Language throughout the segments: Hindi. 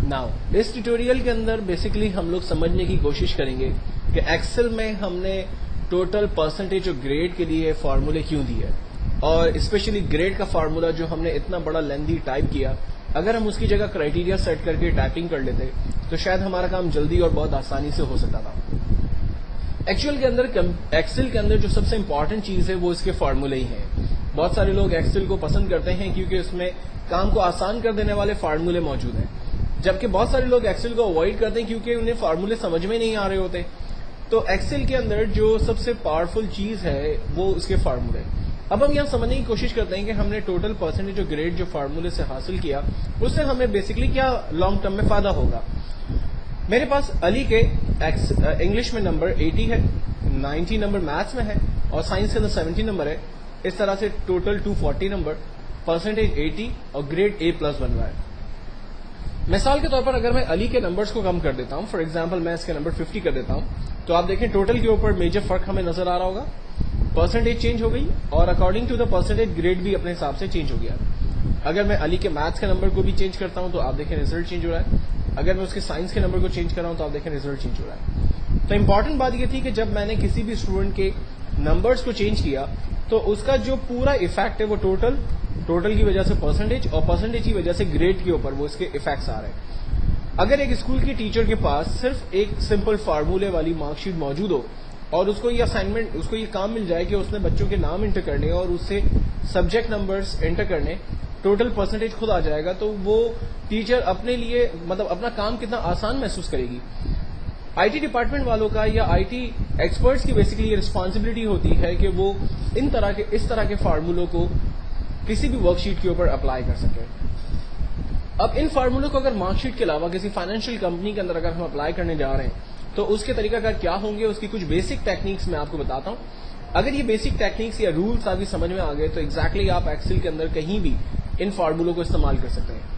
नाउ इस ट्यूटोरियल के अंदर बेसिकली हम लोग समझने की कोशिश करेंगे कि एक्सेल में हमने टोटल परसेंटेज और ग्रेड के लिए फार्मूले क्यों दिए, और स्पेशली ग्रेड का फार्मूला जो हमने इतना बड़ा लेंथी टाइप किया, अगर हम उसकी जगह क्राइटेरिया सेट करके टाइपिंग कर लेते तो शायद हमारा काम जल्दी और बहुत आसानी से हो सकता था। एक्चुअल के अंदर एक्सेल के अंदर जो सबसे इंपॉर्टेंट चीज है वो इसके फार्मूले ही हैं। बहुत सारे लोग एक्सेल को पसंद करते हैं क्योंकि उसमें काम को आसान कर देने वाले फार्मूले मौजूद हैं, जबकि बहुत सारे लोग एक्सेल को अवॉइड करते हैं क्योंकि उन्हें फार्मूले समझ में नहीं आ रहे होते। तो एक्सेल के अंदर जो सबसे पावरफुल चीज है वो इसके फार्मूले। अब हम यहाँ समझने की कोशिश करते हैं कि हमने टोटल परसेंटेज और ग्रेड जो फार्मूले से हासिल किया उससे हमें बेसिकली क्या लॉन्ग टर्म में फायदा होगा। मेरे पास अली के इंग्लिश में नंबर 80 है, 90 नंबर मैथ्स में है और साइंस के अंदर 70 नंबर है। इस तरह से टोटल 240 नंबर, परसेंटेज 80 और ग्रेड A+ बन रहा है। मिसाल के तौर पर अगर मैं अली के नंबर्स को कम कर देता हूं, फॉर एग्जांपल मैं इसके नंबर 50 कर देता हूं, तो आप देखें टोटल के ऊपर मेजर फर्क हमें नजर आ रहा होगा। परसेंटेज चेंज हो गई और according to the percentage grade भी अपने हिसाब से चेंज हो गया। अगर मैं अली के मैथ्स के नंबर को भी चेंज करता हूं तो आप देखें रिजल्ट चेंज हो रहा है। अगर मैं उसके साइंस के नंबर को चेंज कर रहा हूं तो आप देखें रिजल्ट चेंज हो रहा है। तो इंपॉर्टेंट बात यह थी कि जब मैंने किसी भी स्टूडेंट के नंबर्स को चेंज किया तो उसका जो पूरा इफेक्ट है वो टोटल की वजह से परसेंटेज और परसेंटेज की वजह से ग्रेड के ऊपर वो इसके इफेक्ट्स आ रहे हैं। अगर एक स्कूल की टीचर के पास सिर्फ एक सिंपल फार्मूले वाली मार्कशीट मौजूद हो और उसको ये असाइनमेंट, उसको ये काम मिल जाए कि उसने बच्चों के नाम इंटर करने और उससे सब्जेक्ट नंबर्स इंटर करने, टोटल परसेंटेज खुद आ जाएगा, तो वो टीचर अपने लिए मतलब अपना काम कितना आसान महसूस करेगी। आईटी डिपार्टमेंट वालों का या आईटी एक्सपर्ट्स की बेसिकली ये रिस्पॉन्सिबिलिटी होती है कि वो इस तरह के फार्मूलों को किसी भी वर्कशीट के ऊपर अप्लाई कर सके। अब इन फार्मूलों को अगर मार्कशीट के अलावा किसी फाइनेंशियल कंपनी के अंदर अगर हम अप्लाई करने जा रहे हैं तो उसके तरीकाकार क्या होंगे, उसकी कुछ बेसिक टेक्निक्स मैं आपको बताता हूं। अगर ये बेसिक टेक्निक्स या रूल्स आपकी समझ में आ गए तो एग्जैक्टली आप एक्सेल के अंदर कहीं भी इन फार्मूलों को इस्तेमाल कर सकते हैं।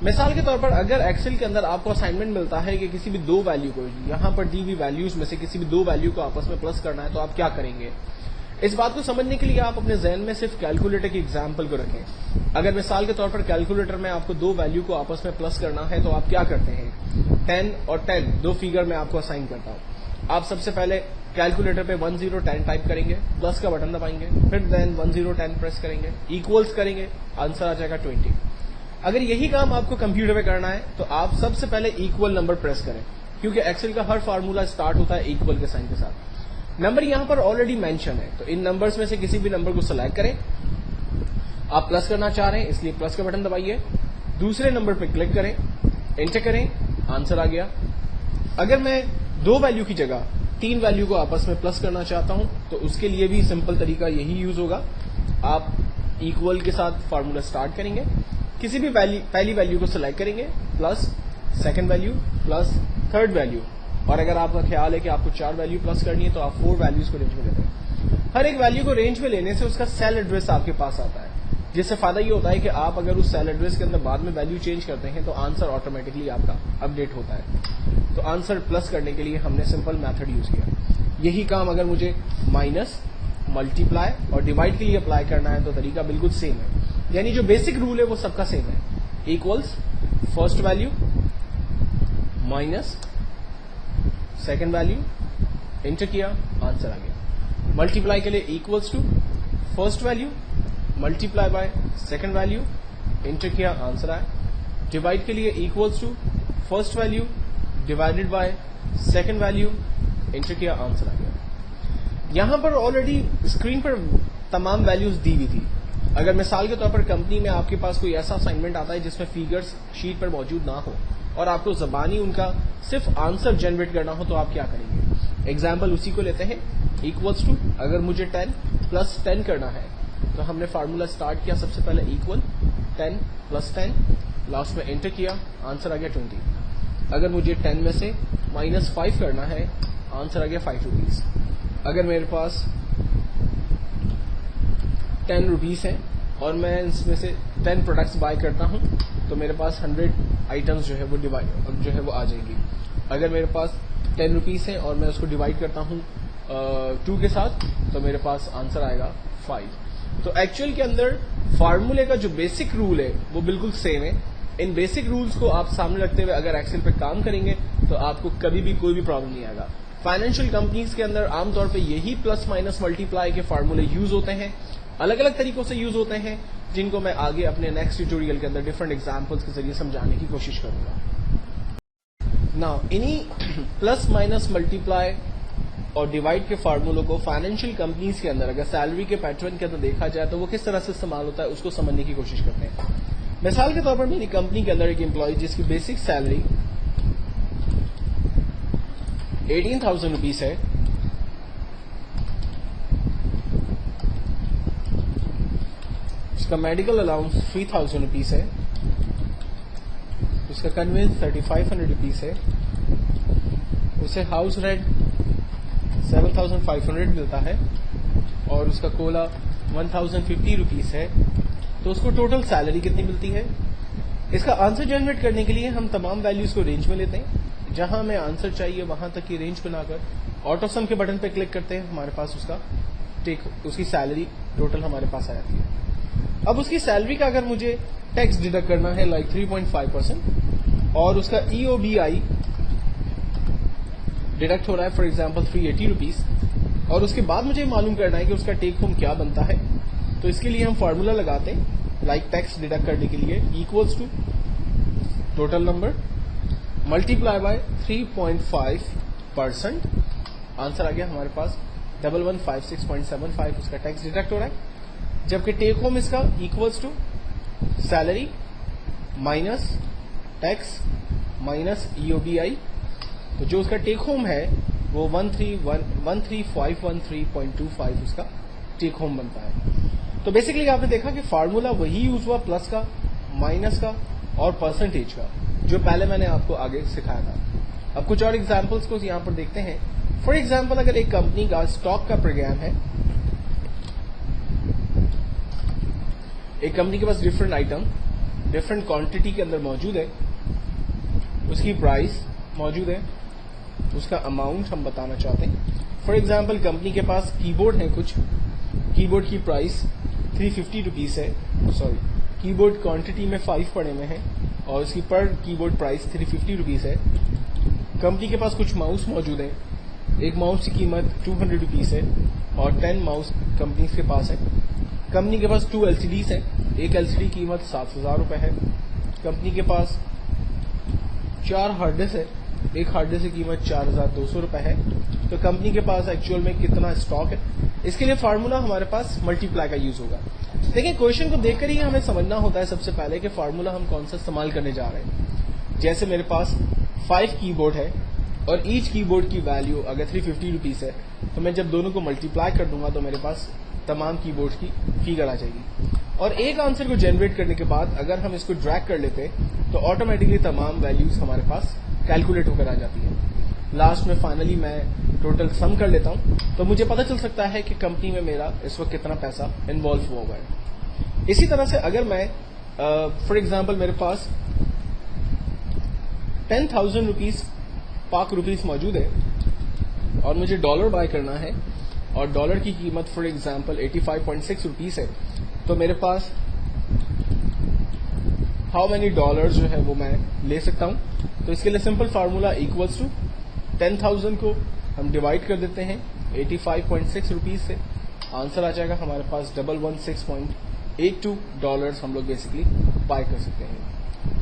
मिसाल के तौर पर अगर एक्सेल के अंदर आपको असाइनमेंट मिलता है कि किसी भी दो वैल्यू को, यहां पर दी हुई वैल्यूज में से किसी भी दो वैल्यू को आपस में प्लस करना है, तो आप क्या करेंगे। इस बात को समझने के लिए आप अपने जहन में सिर्फ कैलकुलेटर की एग्जाम्पल को रखें। अगर मिसाल के तौर पर कैलकुलेटर में आपको दो वैल्यू को आपस में प्लस करना है तो आप क्या करते हैं। 10 और 10 दो फिगर मैं आपको असाइन करता हूं। आप सबसे पहले कैलकुलेटर पे 1010 टाइप करेंगे, प्लस का बटन दबाएंगे, फिर देन 1010 प्रेस करेंगे, इक्वल्स करेंगे, आंसर आ जाएगा 20। अगर यही काम आपको कंप्यूटर पे करना है तो आप सबसे पहले इक्वल नंबर प्रेस करें, क्योंकि एक्सेल का हर फार्मूला स्टार्ट होता है इक्वल के साइन के साथ। नंबर यहां पर ऑलरेडी मेंशन है, तो इन नंबर्स में से किसी भी नंबर को सिलेक्ट करें। आप प्लस करना चाह रहे हैं इसलिए प्लस का बटन दबाइए, दूसरे नंबर पे क्लिक करें, एंटर करें, आंसर आ गया। अगर मैं दो वैल्यू की जगह तीन वैल्यू को आपस में प्लस करना चाहता हूं तो उसके लिए भी सिंपल तरीका यही यूज होगा। आप इक्वल के साथ फार्मूला स्टार्ट करेंगे, किसी भी पहली वैल्यू को सिलेक्ट करेंगे, plus second value plus third value, और अगर आपका ख्याल है कि आपको 4 वैल्यू प्लस करनी है तो आप 4 वैल्यूज को रेंज में लेते हैं। हर एक वैल्यू को रेंज में लेने से उसका सेल एड्रेस आपके पास आता है, जिससे फायदा ये होता है कि आप अगर उस सेल एड्रेस के अंदर बाद में वैल्यू चेंज करते हैं तो आंसर ऑटोमेटिकली आपका अपडेट होता है। तो आंसर प्लस करने के लिए हमने सिंपल मेथड यूज किया। यही काम अगर मुझे माइनस, मल्टीप्लाई और डिवाइड के लिए अप्लाई करना है तो तरीका बिल्कुल सेम है, यानी जो बेसिक रूल है वो सबका सेम है। Equals first value minus second value, enter किया, आंसर आ गया। मल्टीप्लाई के लिए equals to first value multiply by second value, enter किया, आंसर आया। डिवाइड के लिए equals to first value divided by second value, enter किया, आंसर आ गया। यहां पर ऑलरेडी स्क्रीन पर तमाम वैल्यूज दी हुई थी। अगर मिसाल के तौर पर कंपनी में आपके पास कोई ऐसा असाइनमेंट आता है जिसमें फिगर्स शीट पर मौजूद ना हो और आपको जबानी उनका सिर्फ आंसर जनरेट करना हो तो आप क्या करेंगे। एग्जाम्पल उसी को लेते हैं, इक्वल्स टू अगर मुझे 10 प्लस 10 करना है तो हमने फार्मूला स्टार्ट किया, सबसे पहले इक्वल 10 प्लस 10, लास्ट में एंटर किया, आंसर आ गया 20। अगर मुझे 10 में से -5 करना है, आंसर आ गया 5 रुपीज। अगर मेरे पास 10 रुपीज है और मैं इसमें से 10 प्रोडक्ट्स बाय करता हूं तो मेरे पास 100 आइटम्स जो है वो आ जाएंगी। अगर मेरे पास 10 रुपीज है और मैं उसको डिवाइड करता हूं 2 के साथ तो मेरे पास आंसर आएगा 5। तो एक्चुअल के अंदर फार्मूले का जो बेसिक रूल है वो बिल्कुल सेम है, इन बेसिक रूल्स को आप सामने रखते हुए अगर एक्सेल पे काम करेंगे तो आपको कभी भी कोई भी प्रॉब्लम नहीं आएगा। फाइनेंशियल कंपनीज के अंदर आमतौर पे यही प्लस माइनस मल्टीप्लाई के फार्मूले यूज होते हैं, अलग अलग तरीकों से यूज होते हैं, जिनको मैं आगे अपने नेक्स्ट ट्यूटोरियल के अंदर डिफरेंट एग्जांपल्स के जरिए समझाने की कोशिश करूंगा। नाउ इन्हीं प्लस माइनस मल्टीप्लाई और डिवाइड के फार्मूलों को फाइनेंशियल कंपनीज के अंदर अगर सैलरी के पैटर्न के अंदर देखा जाए तो वो किस तरह से इस्तेमाल होता है उसको समझने की कोशिश करते हैं। मिसाल के तौर पर मेरी कंपनी के अंदर एक एम्प्लॉय जिसकी बेसिक सैलरी 18,000 रुपीज है, उसका मेडिकल अलाउंस 3,000 रुपीज है, उसका कन्वेंस 3,500 रुपीज है, उसे हाउस रेंट 7,500 मिलता है और उसका कोला 1,050 रुपीज है, तो उसको टोटल सैलरी कितनी मिलती है। इसका आंसर जनरेट करने के लिए हम तमाम वैल्यूज को रेंज में लेते हैं, जहां हमें आंसर चाहिए वहां तक की रेंज बनाकर ऑटो सम के बटन पे क्लिक करते हैं, हमारे पास उसकी सैलरी टोटल हमारे पास आ जाती है। अब उसकी सैलरी का अगर मुझे टैक्स डिडक्ट करना है लाइक 3.5% और उसका EOBI डिडक्ट हो रहा है फॉर एग्जांपल 380 रुपीज, और उसके बाद मुझे मालूम करना है कि उसका टेक होम क्या बनता है, तो इसके लिए हम फार्मूला लगाते हैं लाइक टैक्स डिडक्ट करने के लिए equals to total number multiply by 3.5%। Answer आ गया हमारे पास 1156.75 उसका टैक्स डिडक्ट हो रहा है, जबकि टेक होम इसका equals to salary minus tax minus EOBI, तो जो उसका टेक होम है वो 13513.25 उसका टेक होम बनता है। तो बेसिकली आपने देखा कि फार्मूला वही यूज हुआ प्लस का, माइनस का और परसेंटेज का, जो पहले मैंने आपको आगे सिखाया था। अब कुछ और एग्जांपल्स को यहां पर देखते हैं। फॉर एग्जांपल अगर एक कंपनी का स्टॉक का प्रोग्राम है, एक कंपनी के पास डिफरेंट आइटम डिफरेंट क्वांटिटी के अंदर मौजूद है, उसकी प्राइस मौजूद है, उसका अमाउंट हम बताना चाहते हैं। फॉर एग्जांपल कंपनी के पास कीबोर्ड है, कुछ कीबोर्ड की प्राइस 350 रुपीज है, सॉरी कीबोर्ड क्वांटिटी में 5 पड़े हुए हैं और उसकी पर कीबोर्ड प्राइस 350 रुपीज है। कंपनी के पास कुछ माउस मौजूद है, एक माउस की कीमत 200 रुपीज है और 10 माउस कंपनी के पास है। कंपनी के पास 2 LCDs है, एक LCD की कीमत 7,000 रुपए है। कंपनी के पास 4 हार्ड डिस्क है, एक हार्ड डिस्क की कीमत 4,200 रुपए है। तो कंपनी के पास एक्चुअल में कितना स्टॉक है, इसके लिए फार्मूला हमारे पास मल्टीप्लाई का यूज होगा। देखिए क्वेश्चन को देखकर ही हमें समझना होता है सबसे पहले कि फार्मूला हम कौन सा इस्तेमाल करने जा रहे हैं। जैसे मेरे पास 5 कीबोर्ड है और ईच कीबोर्ड की वैल्यू अगर 350 रुपीज है, तो मैं जब दोनों को मल्टीप्लाई कर दूंगा तो मेरे पास तमाम कीबोर्ड की फिगर आ जाएगी। और एक आंसर को जनरेट करने के बाद अगर हम इसको ड्रैग कर लेते तो ऑटोमेटिकली तमाम वैल्यूज हमारे पास कैलकुलेट होकर आ जाती है। लास्ट में फाइनली मैं टोटल सम कर लेता हूं तो मुझे पता चल सकता है कि कंपनी में मेरा इस वक्त कितना पैसा इन्वॉल्व हुआ हुआ है। इसी तरह से अगर मैं फॉर एग्जांपल मेरे पास 10,000 रुपीज पाक रुपीज मौजूद है और मुझे डॉलर बाय करना है और डॉलर की कीमत फॉर एग्जांपल 85.6 रुपीज है, तो मेरे पास हाउ मेनी डॉलर जो है वो मैं ले सकता हूं। तो इसके लिए सिंपल फार्मूला इक्वल्स टू 10,000 को हम डिवाइड कर देते हैं 85.6 रुपीज से, आंसर आ जाएगा हमारे पास 116.82 डॉलर्स हम लोग बेसिकली बाय कर सकते हैं।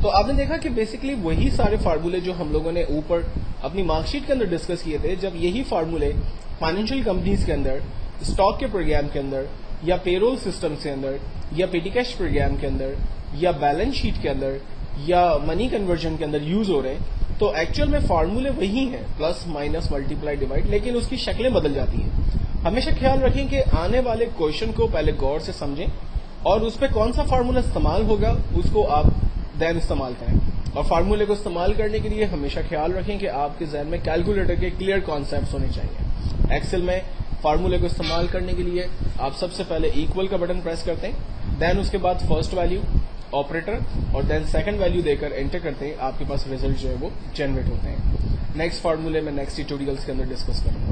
तो आपने देखा कि बेसिकली वही सारे फार्मूले जो हम लोगों ने ऊपर अपनी मार्कशीट के अंदर डिस्कस किए थे, जब यही फार्मूले फाइनेंशियल कंपनीज के अंदर, स्टॉक के प्रोग्राम के अंदर या पेरोल सिस्टम के अंदर या पेटी कैश प्रोग्राम के अंदर या बैलेंस शीट के अंदर या मनी कन्वर्जन के अंदर यूज हो रहे हैं, तो एक्चुअल में फार्मूले वही हैं, प्लस माइनस मल्टीप्लाई डिवाइड, लेकिन उसकी शक्लें बदल जाती हैं। हमेशा ख्याल रखें कि आने वाले क्वेश्चन को पहले गौर से समझें और उस पर कौन सा फार्मूला इस्तेमाल होगा उसको आप देन इस्तेमाल करें। और फार्मूले को इस्तेमाल करने के लिए हमेशा ख्याल रखें कि आपके जहन में कैलकुलेटर के क्लियर कॉन्सेप्ट्स होने चाहिए। एक्सेल में फार्मूले को इस्तेमाल करने के लिए आप सबसे पहले इक्वल का बटन प्रेस करते हैं, देन उसके बाद फर्स्ट वैल्यू ऑपरेटर और देन सेकंड वैल्यू देकर एंटर करते हैं, आपके पास रिजल्ट जो है वो जनरेट होते हैं। नेक्स्ट फार्मूले में नेक्स्ट ट्यूटोरियल्स के अंदर डिस्कस करूंगा।